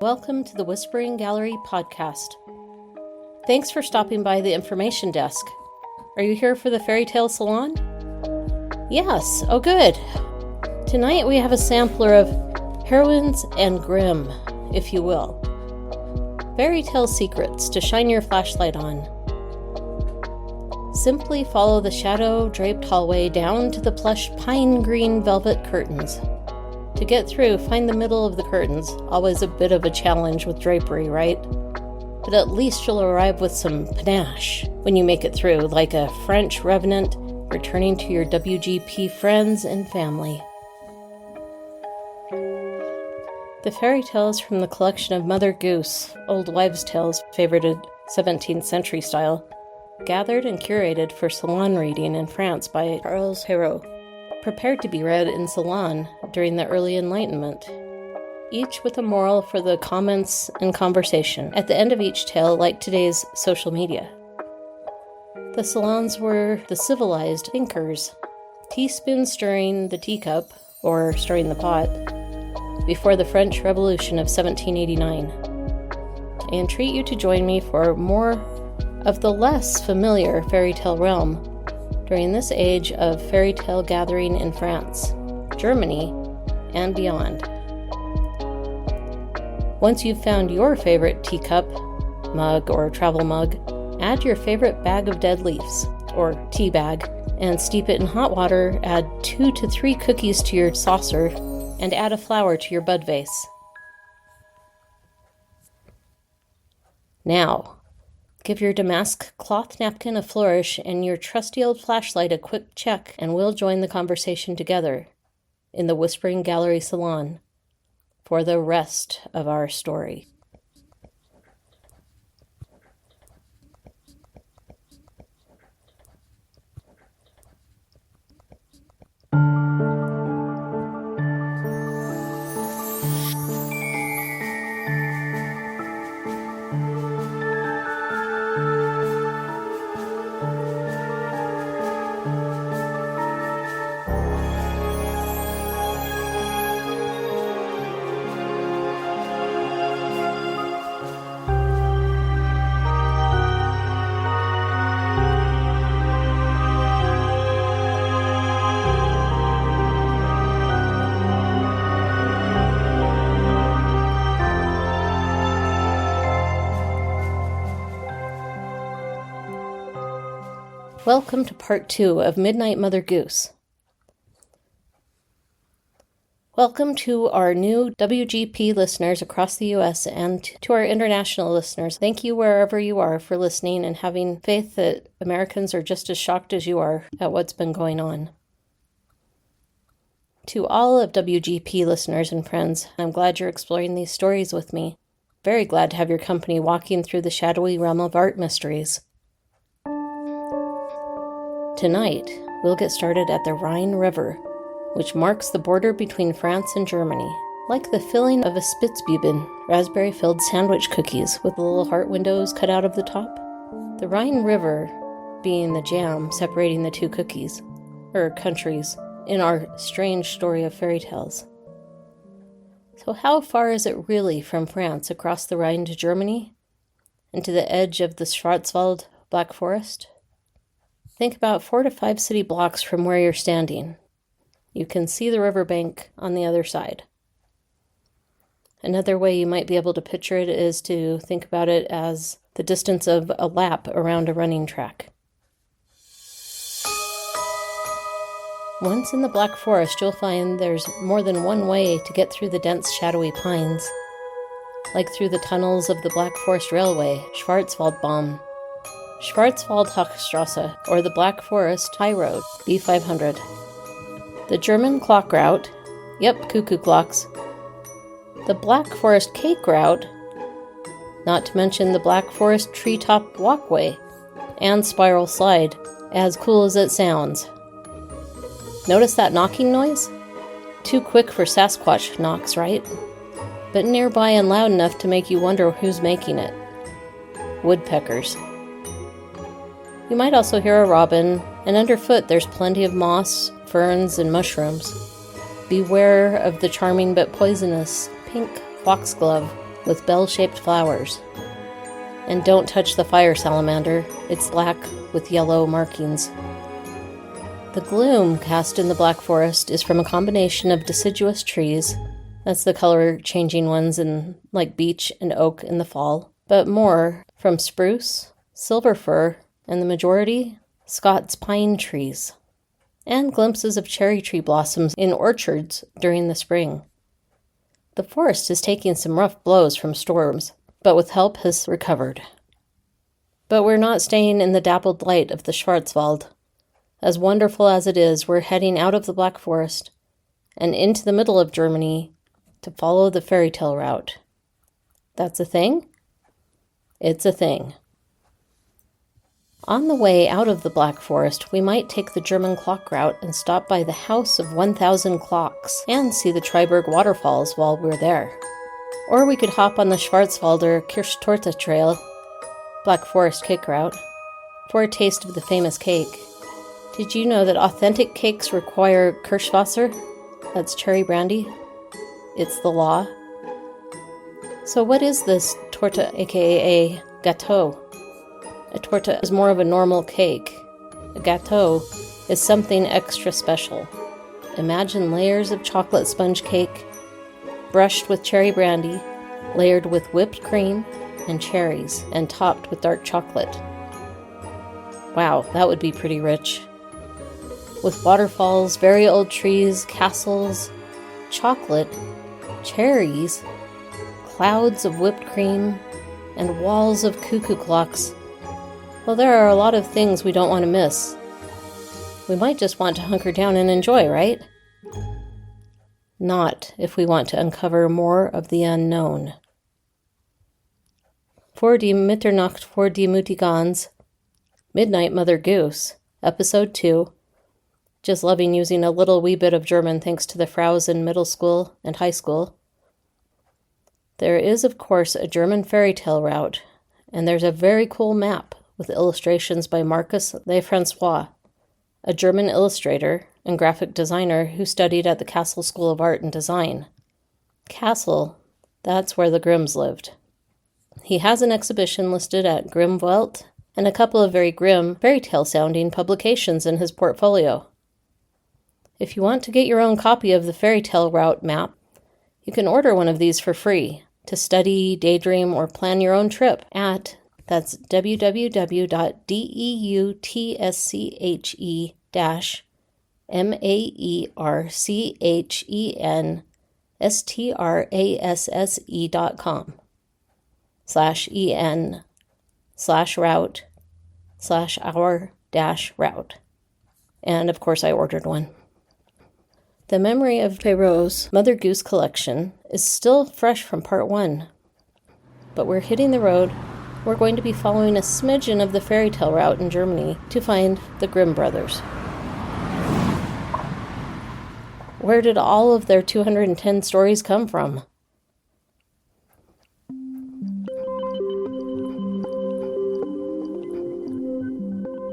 Welcome to the Whispering Gallery podcast. Thanks for stopping by the information desk. Are you here for the fairy tale salon? Yes, oh good. Tonight we have a sampler of heroines and Grimm, if you will. Fairy tale secrets to shine your flashlight on. Simply follow the shadow-draped hallway down to the plush pine green velvet curtains. To get through, find the middle of the curtains. Always a bit of a challenge with drapery, right? But at least you'll arrive with some panache when you make it through, like a French revenant returning to your WGP friends and family. The fairy tales from the collection of Mother Goose, old wives' tales, favorited 17th century style, gathered and curated for salon reading in France by Charles Perrault, prepared to be read in salon during the early enlightenment, each with a moral for the comments and conversation at the end of each tale, like today's social media. The salons were the civilized thinkers, teaspoon stirring the teacup, or stirring the pot, before the French Revolution of 1789. I entreat you to join me for more of the less familiar fairy tale realm during this age of fairy tale gathering in France, Germany, and beyond. Once you've found your favorite teacup, mug, or travel mug, add your favorite bag of dead leaves, or tea bag, and steep it in hot water. Add 2 to 3 cookies to your saucer, and add a flower to your bud vase. Now, give your damask cloth napkin a flourish and your trusty old flashlight a quick check, and we'll join the conversation together in the Whispering Gallery Salon for the rest of our story. Welcome to part 2 of Midnight Mother Goose. Welcome to our new WGP listeners across the U.S. and to our international listeners. Thank you wherever you are for listening and having faith that Americans are just as shocked as you are at what's been going on. To all of WGP listeners and friends, I'm glad you're exploring these stories with me. Very glad to have your company walking through the shadowy realm of art mysteries. Tonight, we'll get started at the Rhine River, which marks the border between France and Germany. Like the filling of a Spitzbuben, raspberry-filled sandwich cookies with little heart windows cut out of the top. The Rhine River being the jam separating the two cookies, or countries, in our strange story of fairy tales. So how far is it really from France across the Rhine to Germany? And to the edge of the Schwarzwald Black Forest? Think about 4 to 5 city blocks from where you're standing. You can see the riverbank on the other side. Another way you might be able to picture it is to think about it as the distance of a lap around a running track. Once in the Black Forest, you'll find there's more than one way to get through the dense, shadowy pines, like through the tunnels of the Black Forest Railway, Schwarzwaldbahn, Schwarzwald-Hochstrasse, or the Black Forest High Road, B500. The German clock route, yep, cuckoo clocks. The Black Forest cake route, not to mention the Black Forest treetop walkway, and spiral slide, as cool as it sounds. Notice that knocking noise? Too quick for Sasquatch knocks, right? But nearby and loud enough to make you wonder who's making it. Woodpeckers. You might also hear a robin, and underfoot there's plenty of moss, ferns, and mushrooms. Beware of the charming but poisonous pink foxglove with bell-shaped flowers. And don't touch the fire salamander, it's black with yellow markings. The gloom cast in the Black Forest is from a combination of deciduous trees, that's the color-changing ones in like beech and oak in the fall, but more from spruce, silver fir, and the majority, Scots pine trees, and glimpses of cherry tree blossoms in orchards during the spring. The forest is taking some rough blows from storms, but with help has recovered. But we're not staying in the dappled light of the Schwarzwald. As wonderful as it is, we're heading out of the Black Forest and into the middle of Germany to follow the fairy tale route. That's a thing? It's a thing. On the way out of the Black Forest, we might take the German clock route and stop by the House of 1,000 Clocks and see the Triberg waterfalls while we're there. Or we could hop on the Schwarzwalder Kirschtorte Trail, Black Forest cake route, for a taste of the famous cake. Did you know that authentic cakes require Kirschwasser? That's cherry brandy. It's the law. So what is this torte, aka a gâteau? A torte is more of a normal cake. A gâteau is something extra special. Imagine layers of chocolate sponge cake, brushed with cherry brandy, layered with whipped cream and cherries, and topped with dark chocolate. Wow, that would be pretty rich. With waterfalls, very old trees, castles, chocolate, cherries, clouds of whipped cream, and walls of cuckoo clocks. Well, there are a lot of things we don't want to miss. We might just want to hunker down and enjoy, right? Not if we want to uncover more of the unknown. For die Mitternacht vor die Mutigans, Midnight Mother Goose, Episode 2. Just loving using a little wee bit of German thanks to the Fraus in middle school and high school. There is, of course, a German fairy tale route, and there's a very cool map with illustrations by Marcus Lefrancois, a German illustrator and graphic designer who studied at the Kassel School of Art and Design. Kassel, that's where the Grimms lived. He has an exhibition listed at Grimmwelt and a couple of very grim, fairy tale-sounding publications in his portfolio. If you want to get your own copy of the fairy tale route map, you can order one of these for free to study, daydream, or plan your own trip at that's www.derchanstrasse.com/en/route/our-route. And of course I ordered one. The memory of Perrault's Mother Goose collection is still fresh from part 1. But we're hitting the road. We're going to be following a smidgen of the fairy tale route in Germany to find the Grimm Brothers. Where did all of their 210 stories come from?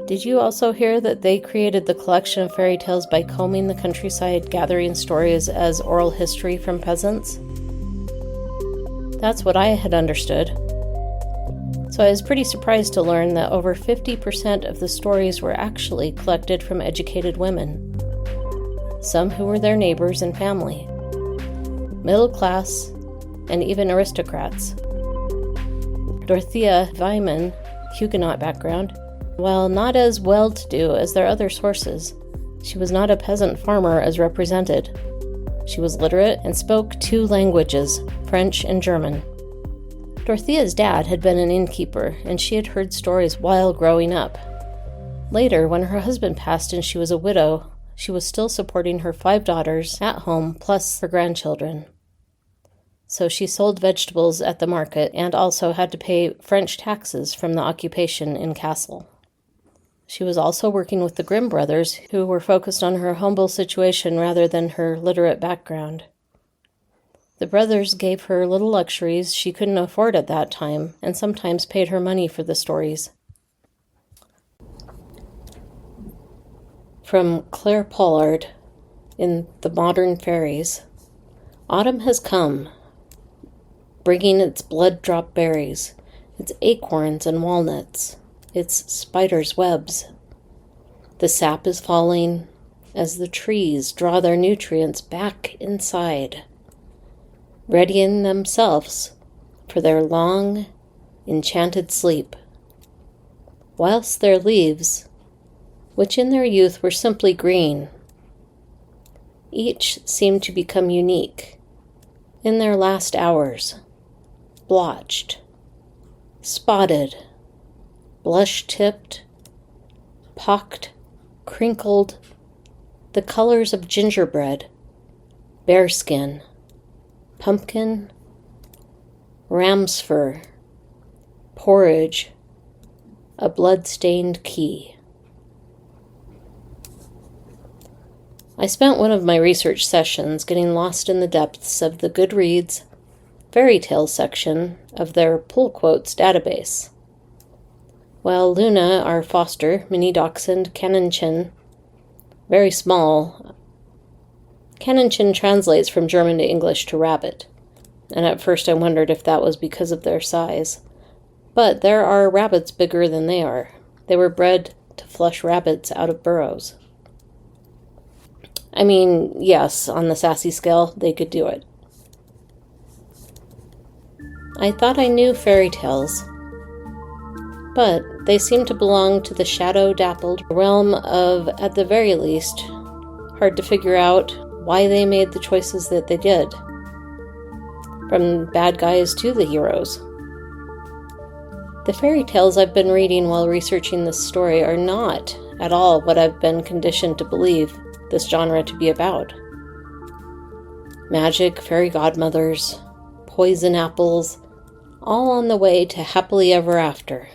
Did you also hear that they created the collection of fairy tales by combing the countryside, gathering stories as oral history from peasants? That's what I had understood. So I was pretty surprised to learn that over 50% of the stories were actually collected from educated women, some who were their neighbors and family, middle class, and even aristocrats. Dorothea Weimann, Huguenot background, while not as well-to-do as their other sources, she was not a peasant farmer as represented. She was literate and spoke 2 languages, French and German. Dorothea's dad had been an innkeeper, and she had heard stories while growing up. Later, when her husband passed and she was a widow, she was still supporting her 5 daughters at home, plus her grandchildren. So she sold vegetables at the market and also had to pay French taxes from the occupation in Kassel. She was also working with the Grimm Brothers, who were focused on her humble situation rather than her literate background. The brothers gave her little luxuries she couldn't afford at that time, and sometimes paid her money for the stories. From Claire Pollard in The Modern Fairies. Autumn has come, bringing its blood-drop berries, its acorns and walnuts, its spider's webs. The sap is falling as the trees draw their nutrients back inside, readying themselves for their long, enchanted sleep, whilst their leaves, which in their youth were simply green, each seemed to become unique in their last hours, blotched, spotted, blush-tipped, pocked, crinkled, the colors of gingerbread, bearskin, pumpkin, ram's fur, porridge, a blood-stained key. I spent one of my research sessions getting lost in the depths of the Goodreads fairy tales section of their pull quotes database. While Luna, our foster, mini dachshund Kannenchin, very small, Kannenchin translates from German to English to rabbit, and at first I wondered if that was because of their size. But there are rabbits bigger than they are. They were bred to flush rabbits out of burrows. I mean, yes, on the sassy scale, they could do it. I thought I knew fairy tales, but they seem to belong to the shadow-dappled realm of, at the very least, hard to figure out why they made the choices that they did, from bad guys to the heroes. The fairy tales I've been reading while researching this story are not at all what I've been conditioned to believe this genre to be about. Magic, fairy godmothers, poison apples, all on the way to happily ever after.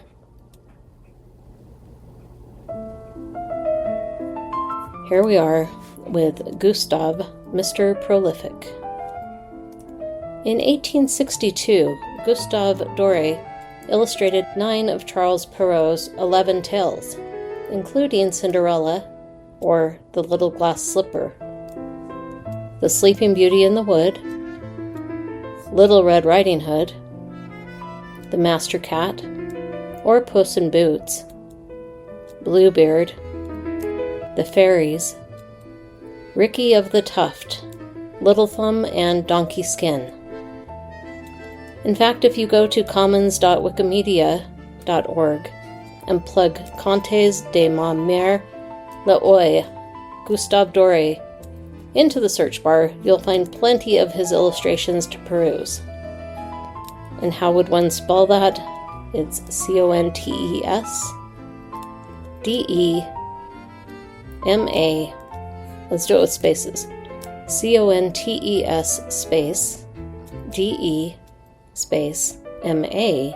Here we are with Gustave, Mr. Prolific. In 1862, Gustave Dore illustrated 9 of Charles Perrault's 11 tales, including Cinderella, or The Little Glass Slipper, The Sleeping Beauty in the Wood, Little Red Riding Hood, The Master Cat, or Puss in Boots, Bluebeard, The Fairies, Ricky of the Tuft, Little Thumb, and Donkey Skin. In fact, if you go to commons.wikimedia.org and plug Contes de ma mère l'Oie, Gustave Dore, into the search bar, you'll find plenty of his illustrations to peruse. And how would one spell that? It's C-O-N-T-E-S-D-E-M-A. Let's do it with spaces. C-O-N-T-E-S space D-E space M-A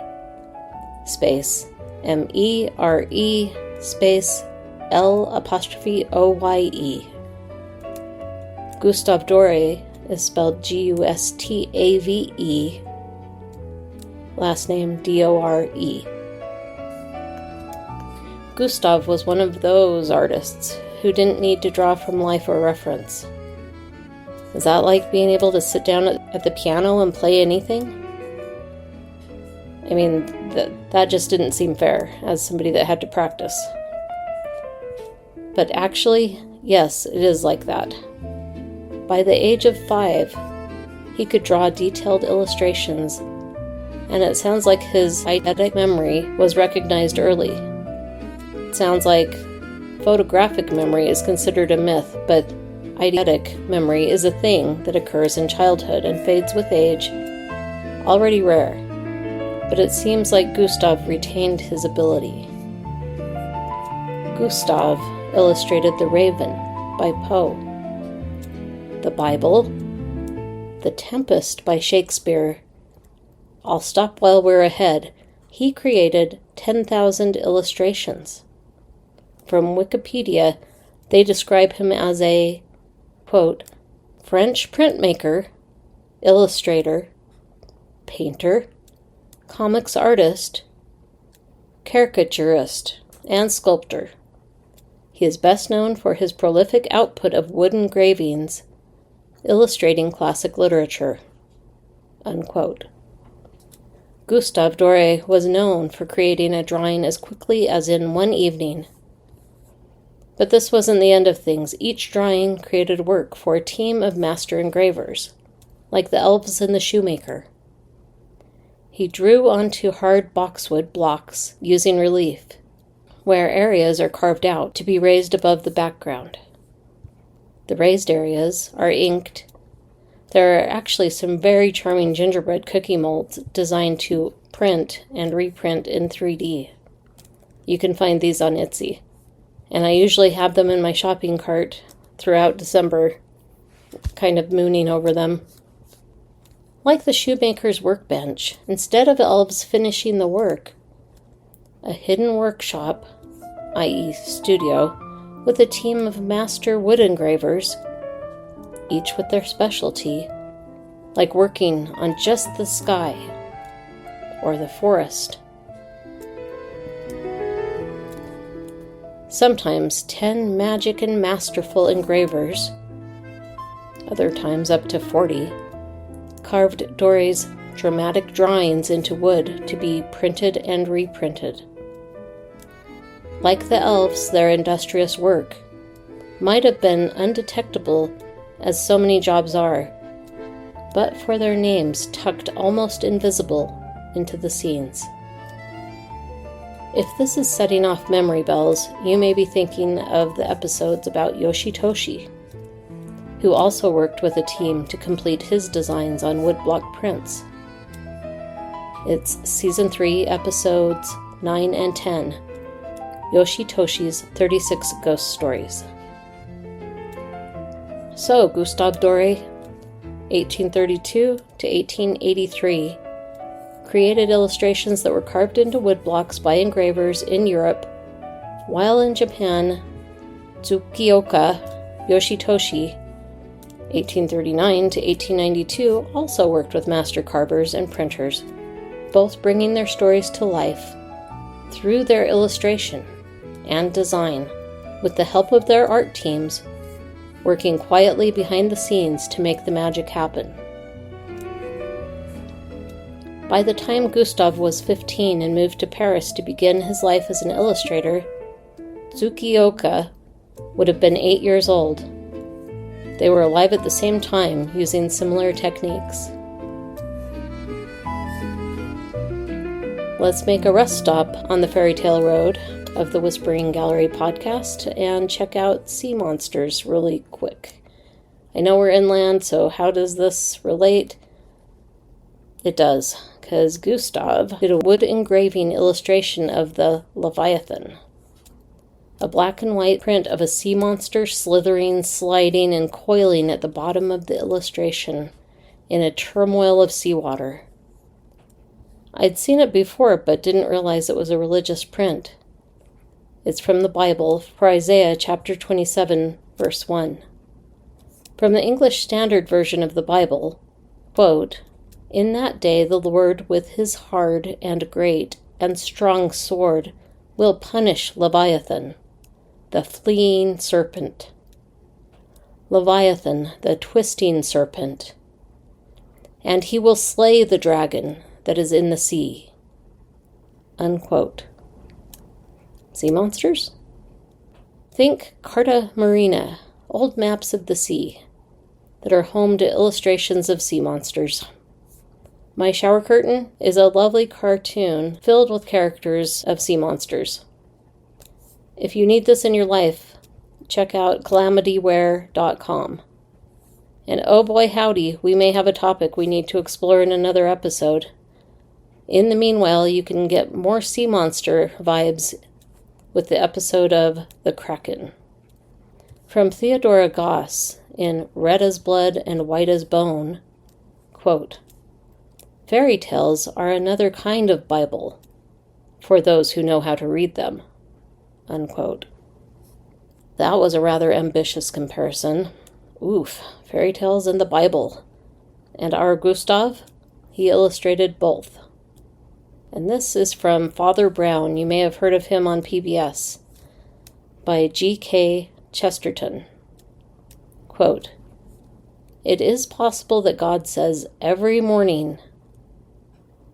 space M-E-R-E space L'-O-Y-E. Gustave Dore is spelled G-U-S-T-A-V-E, last name D-O-R-E. Gustave was one of those artists who didn't need to draw from life or reference. Is that like being able to sit down at the piano and play anything? I mean, that just didn't seem fair as somebody that had to practice. But actually, yes, it is like that. By the age of 5, he could draw detailed illustrations, and it sounds like his eidetic memory was recognized early. It sounds like photographic memory is considered a myth, but eidetic memory is a thing that occurs in childhood and fades with age, already rare. But it seems like Gustave retained his ability. Gustave illustrated The Raven by Poe, the Bible, The Tempest by Shakespeare. I'll stop while we're ahead. He created 10,000 illustrations. From Wikipedia, they describe him as a, quote, French printmaker, illustrator, painter, comics artist, caricaturist, and sculptor. He is best known for his prolific output of wood engravings illustrating classic literature. Unquote. Gustave Dore was known for creating a drawing as quickly as in one evening. But this wasn't the end of things. Each drawing created work for a team of master engravers, like the elves and the shoemaker. He drew onto hard boxwood blocks using relief, where areas are carved out to be raised above the background. The raised areas are inked. There are actually some very charming gingerbread cookie molds designed to print and reprint in 3D. You can find these on Etsy, and I usually have them in my shopping cart throughout December, kind of mooning over them. Like the shoemaker's workbench, instead of elves finishing the work, a hidden workshop, i.e. studio, with a team of master wood engravers, each with their specialty, like working on just the sky or the forest. Sometimes 10 magic and masterful engravers, other times up to 40, carved Dore's dramatic drawings into wood to be printed and reprinted. Like the elves, their industrious work might have been undetectable as so many jobs are, but for their names tucked almost invisible into the scenes. If this is setting off memory bells, you may be thinking of the episodes about Yoshitoshi, who also worked with a team to complete his designs on woodblock prints. It's Season 3, Episodes 9 and 10, Yoshitoshi's 36 Ghost Stories. So, Gustave Dore, 1832 to 1883, created illustrations that were carved into woodblocks by engravers in Europe, while in Japan, Tsukioka Yoshitoshi, 1839 to 1892, also worked with master carvers and printers, both bringing their stories to life through their illustration and design, with the help of their art teams, working quietly behind the scenes to make the magic happen. By the time Gustave was 15 and moved to Paris to begin his life as an illustrator, Tsukioka would have been 8 years old. They were alive at the same time, using similar techniques. Let's make a rest stop on the fairy tale road of the Whispering Gallery podcast and check out sea monsters really quick. I know we're inland, so how does this relate? It does, because Gustave did a wood engraving illustration of the Leviathan, a black and white print of a sea monster slithering, sliding, and coiling at the bottom of the illustration in a turmoil of seawater. I'd seen it before, but didn't realize it was a religious print. It's from the Bible, for Isaiah chapter 27, verse 1. From the English Standard Version of the Bible, quote, "In that day the Lord with his hard and great and strong sword will punish Leviathan, the fleeing serpent. Leviathan, the twisting serpent. And he will slay the dragon that is in the sea." Unquote. Sea monsters? Think Carta Marina, old maps of the sea, that are home to illustrations of sea monsters. My shower curtain is a lovely cartoon filled with characters of sea monsters. If you need this in your life, check out calamityware.com. And oh boy howdy, we may have a topic we need to explore in another episode. In the meanwhile, you can get more sea monster vibes with the episode of The Kraken. From Theodora Goss in Red as Blood and White as Bone, quote, "Fairy tales are another kind of Bible for those who know how to read them." Unquote. That was a rather ambitious comparison. Oof, fairy tales and the Bible. And our Gustave, he illustrated both. And this is from Father Brown. You may have heard of him on PBS, by G.K. Chesterton. Quote, "It is possible that God says every morning,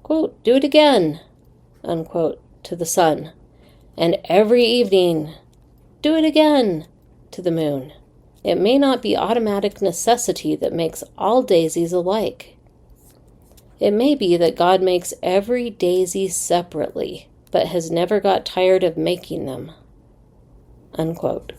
quote, "Do it again," unquote, to the sun, and every evening, "Do it again," to the moon. It may not be automatic necessity that makes all daisies alike. It may be that God makes every daisy separately, but has never got tired of making them. Unquote.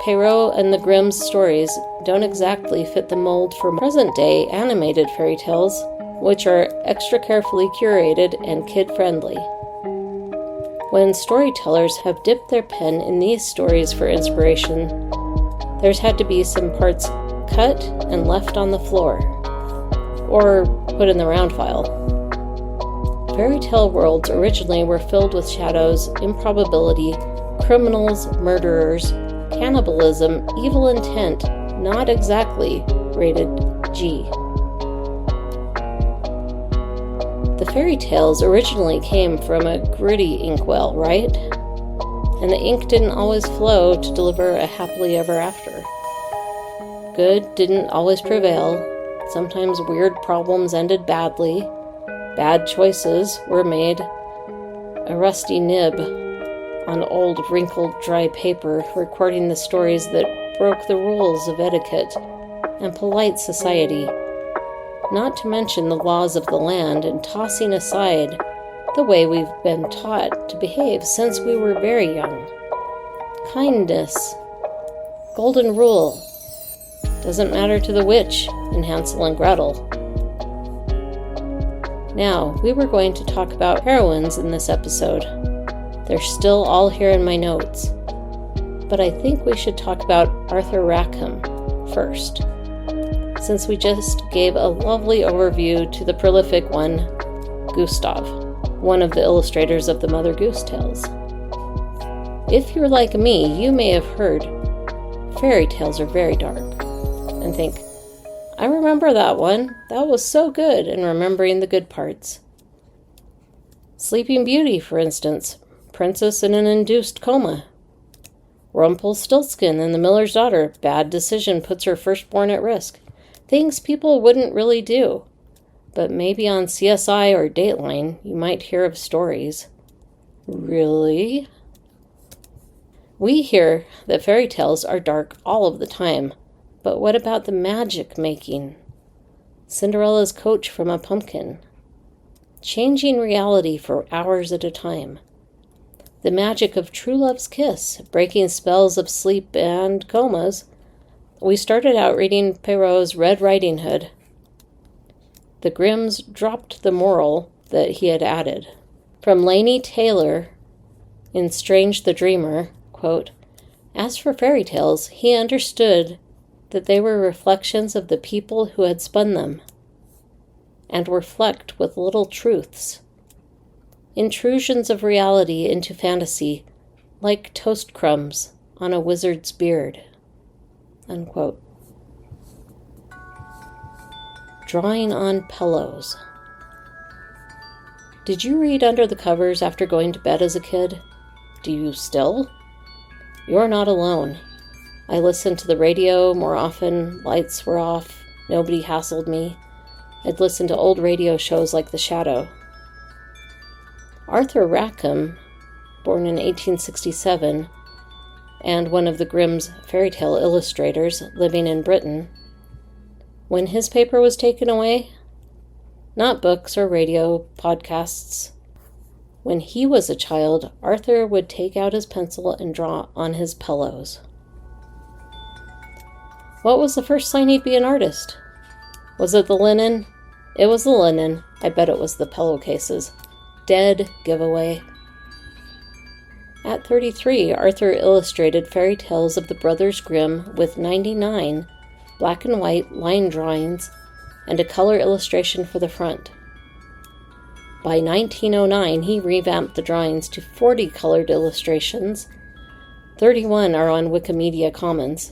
Perrault and the Grimm's stories don't exactly fit the mold for present-day animated fairy tales, which are extra carefully curated and kid-friendly. When storytellers have dipped their pen in these stories for inspiration, there's had to be some parts cut and left on the floor, or put in the round file. Fairy tale worlds originally were filled with shadows, improbability, criminals, murderers, cannibalism, evil intent, not exactly rated G. The fairy tales originally came from a gritty inkwell, right? And the ink didn't always flow to deliver a happily ever after. Good didn't always prevail. Sometimes weird problems ended badly. Bad choices were made. A rusty nib on old, wrinkled, dry paper, recording the stories that broke the rules of etiquette and polite society, not to mention the laws of the land, and tossing aside the way we've been taught to behave since we were very young. Kindness, golden rule, doesn't matter to the witch in Hansel and Gretel. Now, we were going to talk about heroines in this episode. They're still all here in my notes. But I think we should talk about Arthur Rackham first, since we just gave a lovely overview to the prolific one, Gustave, one of the illustrators of the Mother Goose tales. If you're like me, you may have heard fairy tales are very dark, and think, I remember that one. That was so good, and remembering the good parts. Sleeping Beauty, for instance, princess in an induced coma. Rumpelstiltskin and the miller's daughter, bad decision puts her firstborn at risk. Things people wouldn't really do. But maybe on CSI or Dateline, you might hear of stories. Really? We hear that fairy tales are dark all of the time. But what about the magic making? Cinderella's coach from a pumpkin. Changing reality for hours at a time. The magic of true love's kiss, breaking spells of sleep and comas. We started out reading Perrault's Red Riding Hood. The Grimms dropped the moral that he had added. From Laini Taylor in Strange the Dreamer, quote, as for fairy tales, he understood that they were reflections of the people who had spun them, and were flecked with little truths. Intrusions of reality into fantasy, like toast crumbs on a wizard's beard. Unquote. Drawing on pillows. Did you read under the covers after going to bed as a kid? Do you still? You're not alone. I listened to the radio more often, lights were off, nobody hassled me. I'd listen to old radio shows like The Shadow. Arthur Rackham, born in 1867, and one of the Grimm's fairy tale illustrators living in Britain, when his paper was taken away, not books or radio podcasts, when he was a child, Arthur would take out his pencil and draw on his pillows. What was the first sign he'd be an artist? Was it the linen? It was the linen. I bet it was the pillowcases. Dead giveaway. At 33, Arthur illustrated fairy tales of the Brothers Grimm with 99 black and white line drawings and a color illustration for the front. By 1909, he revamped the drawings to 40 colored illustrations. 31 are on Wikimedia Commons.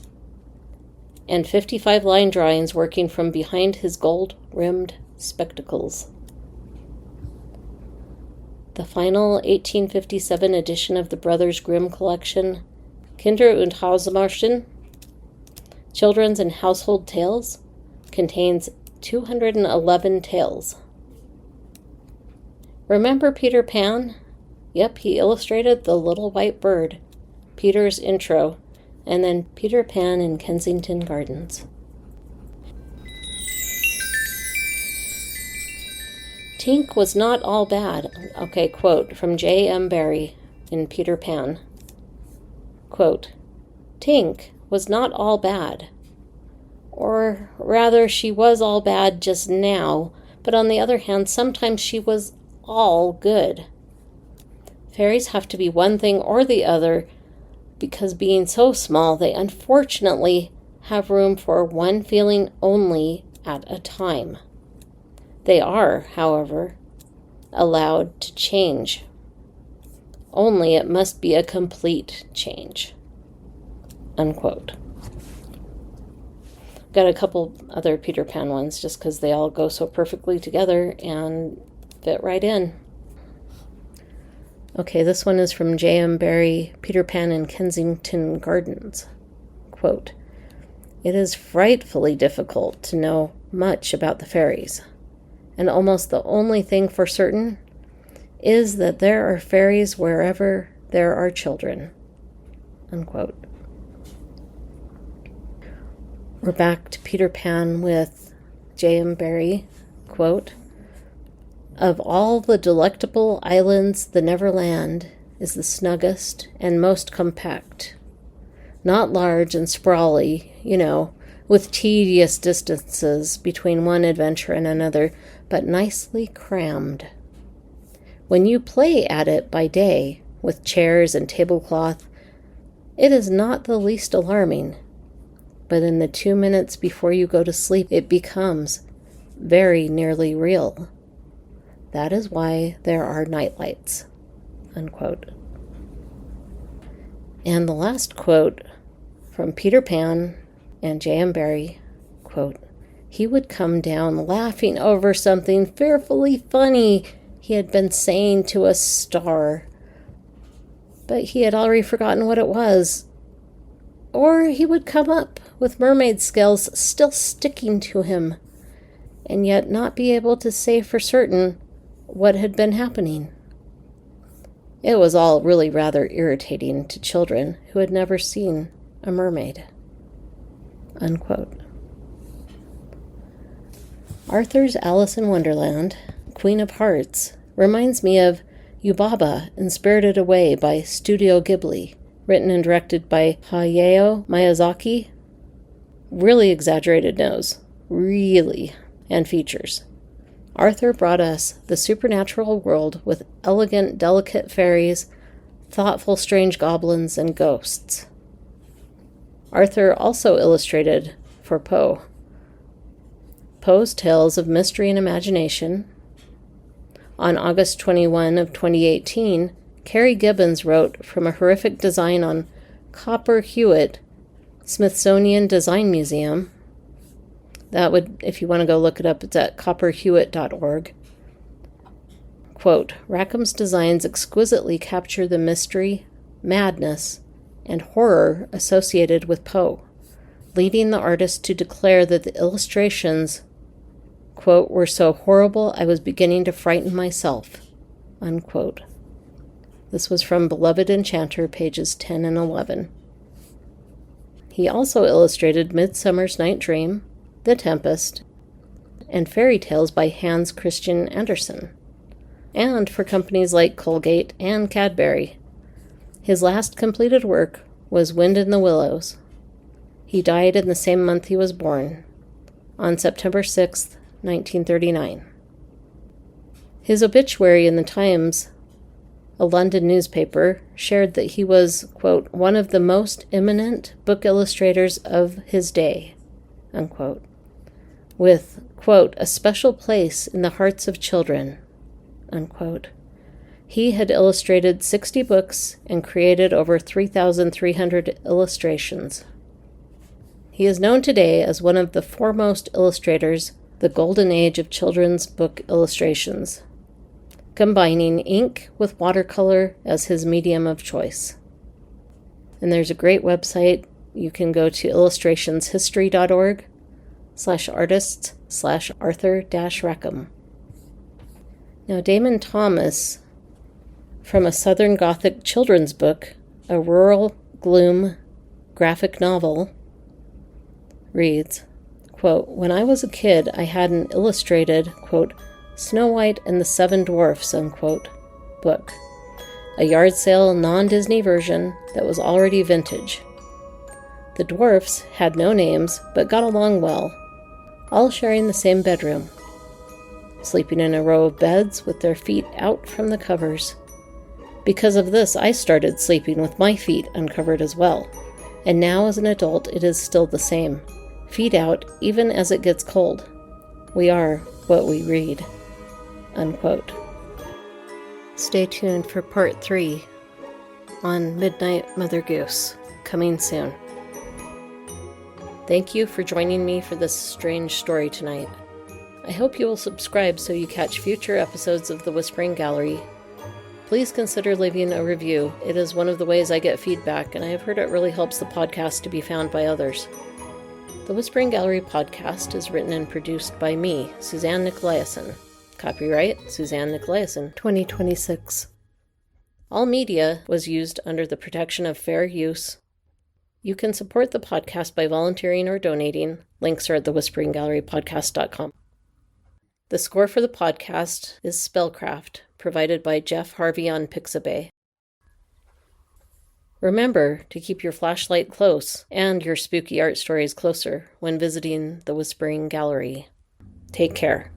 And 55 line drawings working from behind his gold-rimmed spectacles. The final 1857 edition of the Brothers Grimm collection, Kinder- und Hausmärchen, Children's and Household Tales, contains 211 tales. Remember Peter Pan? Yep, he illustrated The Little White Bird, Peter's intro, and then Peter Pan in Kensington Gardens. Tink was not all bad. Okay, quote from J.M. Barrie in Peter Pan. Quote, Tink was not all bad. Or rather, she was all bad just now, but on the other hand, sometimes she was all good. Fairies have to be one thing or the other, because being so small, they unfortunately have room for one feeling only at a time. They are, however, allowed to change. Only it must be a complete change. Unquote. Got a couple other Peter Pan ones just because they all go so perfectly together and fit right in. Okay, this one is from J.M. Barrie, Peter Pan in Kensington Gardens. Quote, It is frightfully difficult to know much about the fairies, and almost the only thing for certain is that there are fairies wherever there are children. Unquote. We're back to Peter Pan with J.M. Barrie. Quote, Of all the delectable islands, the Neverland is the snuggest and most compact. Not large and sprawly, with tedious distances between one adventure and another, but nicely crammed. When you play at it by day, with chairs and tablecloth, it is not the least alarming, but in the 2 minutes before you go to sleep, it becomes very nearly real. That is why there are nightlights. Unquote. And the last quote from Peter Pan and J.M. Barrie, quote, He would come down laughing over something fearfully funny he had been saying to a star, but he had already forgotten what it was. Or he would come up with mermaid scales still sticking to him, and yet not be able to say for certain what had been happening. It was all really rather irritating to children who had never seen a mermaid. Unquote. Arthur's Alice in Wonderland, Queen of Hearts, reminds me of Yubaba in Spirited Away by Studio Ghibli, written and directed by Hayao Miyazaki. Really exaggerated nose. Really. And features. Arthur brought us the supernatural world with elegant, delicate fairies, thoughtful, strange goblins, and ghosts. Arthur also illustrated for Poe. Poe's tales of mystery and imagination. On August 21 of 2018, Carrie Gibbons wrote from a horrific design on Copper Hewitt, Smithsonian Design Museum. That would, if you want to go look it up, it's at copperhewitt.org. Quote, Rackham's designs exquisitely capture the mystery, madness, and horror associated with Poe, leading the artist to declare that the illustrations, quote, were so horrible I was beginning to frighten myself, unquote. This was from Beloved Enchanter, pages 10 and 11. He also illustrated Midsummer's Night Dream, The Tempest, and fairy tales by Hans Christian Andersen, and for companies like Colgate and Cadbury. His last completed work was Wind in the Willows. He died in the same month he was born, on September 6, 1939. His obituary in the Times, a London newspaper, shared that he was, quote, one of the most eminent book illustrators of his day, unquote, with, quote, a special place in the hearts of children, unquote. He had illustrated 60 books and created over 3,300 illustrations. He is known today as one of the foremost illustrators, the golden age of children's book illustrations, combining ink with watercolor as his medium of choice. And there's a great website. You can go to illustrationshistory.org/artists Rackham. Now, Damon Thomas, from a Southern Gothic children's book, a rural gloom graphic novel, reads, quote, "When I was a kid, I had an illustrated, quote, Snow White and the Seven Dwarfs, unquote, book, a yard sale non-Disney version that was already vintage. The dwarfs had no names, but got along well, all sharing the same bedroom, sleeping in a row of beds with their feet out from the covers. Because of this, I started sleeping with my feet uncovered as well, and now as an adult it is still the same, feet out even as it gets cold. We are what we read," unquote. Stay tuned for part 3 on Midnight Mother Goose, coming soon. Thank you for joining me for this strange story tonight. I hope you will subscribe so you catch future episodes of The Whispering Gallery. Please consider leaving a review. It is one of the ways I get feedback, and I have heard it really helps the podcast to be found by others. The Whispering Gallery podcast is written and produced by me, Suzanne Nicolaisen. Copyright Suzanne Nicolaisen, 2026. All media was used under the protection of fair use. You can support the podcast by volunteering or donating. Links are at thewhisperinggallerypodcast.com. The score for the podcast is Spellcraft, provided by Jeff Harvey on Pixabay. Remember to keep your flashlight close and your spooky art stories closer when visiting the Whispering Gallery. Take care.